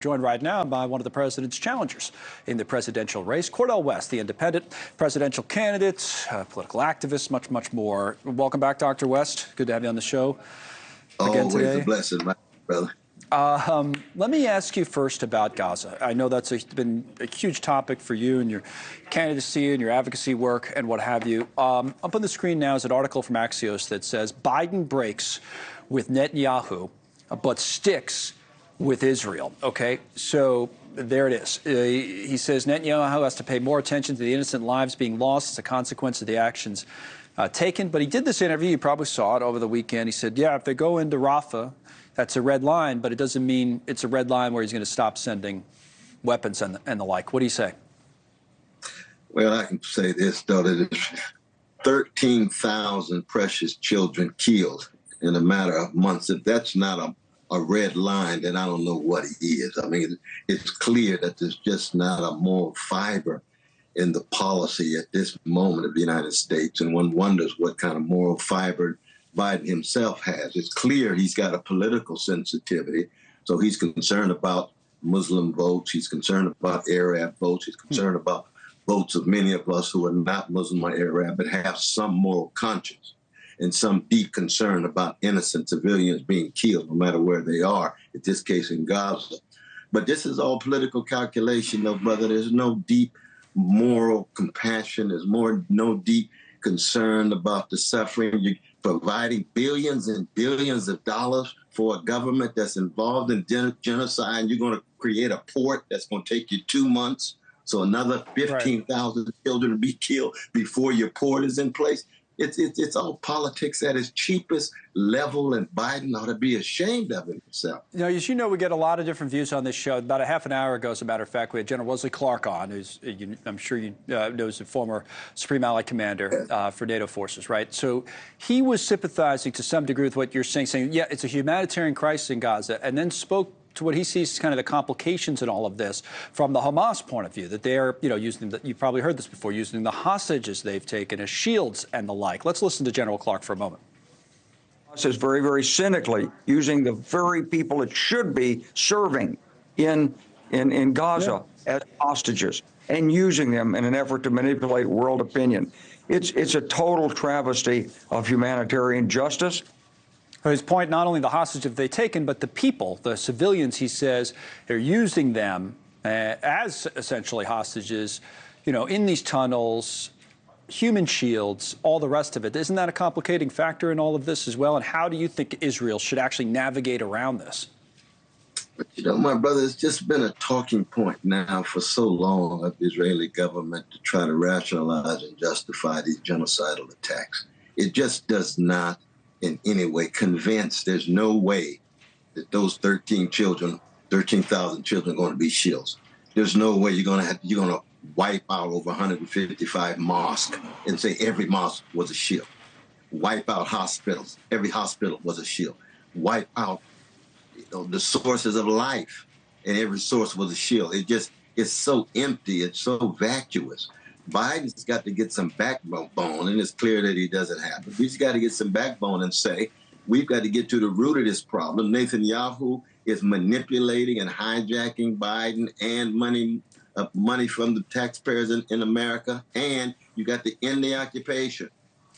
Joined right now by one of the president's challengers in the presidential race, Cornel West, the independent presidential candidate, political activist, much more. Welcome back, Dr. West. Good to have you on the show again today. Always a blessing, my brother. Let me ask you first about Gaza. I know that's been a huge topic for you and your candidacy and your advocacy work and what have you. Up on the screen now is an article from Axios that says Biden breaks with Netanyahu, but sticks with Israel. Okay, so there it is. He says Netanyahu has to pay more attention to the innocent lives being lost as a consequence of the actions taken. But he did this interview. You probably saw it over the weekend. He said, yeah, if they go into Rafah, that's a red line, but it doesn't mean it's a red line where he's going to stop sending weapons and the like. What do you say? Well, I can say this, though, that it's 13,000 precious children killed in a matter of months. If that's not a red line, then I don't know what it is. I mean, it's clear that there's just not a moral fiber in the policy at this moment of the United States, and one wonders what kind of moral fiber Biden himself has. It's clear he's got a political sensitivity, so he's concerned about Muslim votes, he's concerned about Arab votes, he's concerned about votes of many of us who are not Muslim or Arab but have some moral conscience and some deep concern about innocent civilians being killed, no matter where they are, in this case in Gaza. But this is all political calculation, though, brother. There's no deep moral compassion. There's no deep concern about the suffering. You're providing billions and billions of dollars for a government that's involved in genocide. You're going to create a port that's going to take you 2 months. So another 15,000 children will be killed before your port is in place. It's all politics at its cheapest level, and Biden ought to be ashamed of himself. You know, as you know, we get a lot of different views on this show. About a half an hour ago, as a matter of fact, we had General Wesley Clark on, who's, I'm sure you know, is a former Supreme Allied Commander for NATO forces, right? So he was sympathizing to some degree with what you're saying, yeah, it's a humanitarian crisis in Gaza, and then spoke to what he sees as kind of the complications in all of this from the Hamas point of view, that they're, you know, using, you've probably heard this before, using the hostages they've taken as shields and the like. Let's listen to General Clark for a moment. Is very, very cynically using the very people it should be serving in Gaza as hostages and using them in an effort to manipulate world opinion. It's a total travesty of humanitarian justice. His point, not only the hostages they've taken, but the people, the civilians, he says, they're using them as essentially hostages, you know, in these tunnels, human shields, all the rest of it. Isn't that a complicating factor in all of this as well? And how do you think Israel should actually navigate around this? But, you know, my brother, it's just been a talking point now for so long of the Israeli government to try to rationalize and justify these genocidal attacks. It just does not in any way convinced. There's no way that those 13,000 children are going to be shields. There's no way you're going to wipe out over 155 mosques and say every mosque was a shield. Wipe out hospitals. Every hospital was a shield. Wipe out, you know, the sources of life, and every source was a shield. It's so empty. It's so vacuous. Biden's got to get some backbone, and it's clear that he doesn't have it. He's got to get some backbone and say, we've got to get to the root of this problem. Netanyahu is manipulating and hijacking Biden and money from the taxpayers in America, and you got to end the occupation.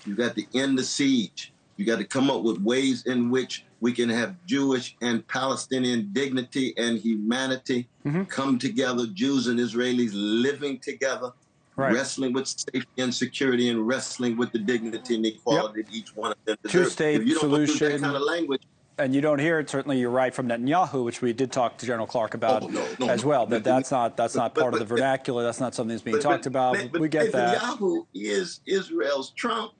You got to end the siege. You got to come up with ways in which we can have Jewish and Palestinian dignity and humanity come together, Jews and Israelis living together. Right. Wrestling with safety and security and wrestling with the dignity and equality that each one of them deserves. Two-state solution. If you don't do that kind of language. And you don't hear it, certainly you're right, from Netanyahu, which we did talk to General Clark about as well. That's not part of the vernacular. That's not something that's being talked about. We get that. Netanyahu is Israel's Trump.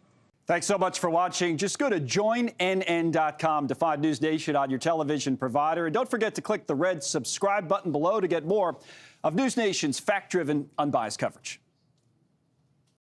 Thanks so much for watching. Just go to joinnn.com to find News Nation on your television provider. And don't forget to click the red subscribe button below to get more of News Nation's fact-driven, unbiased coverage.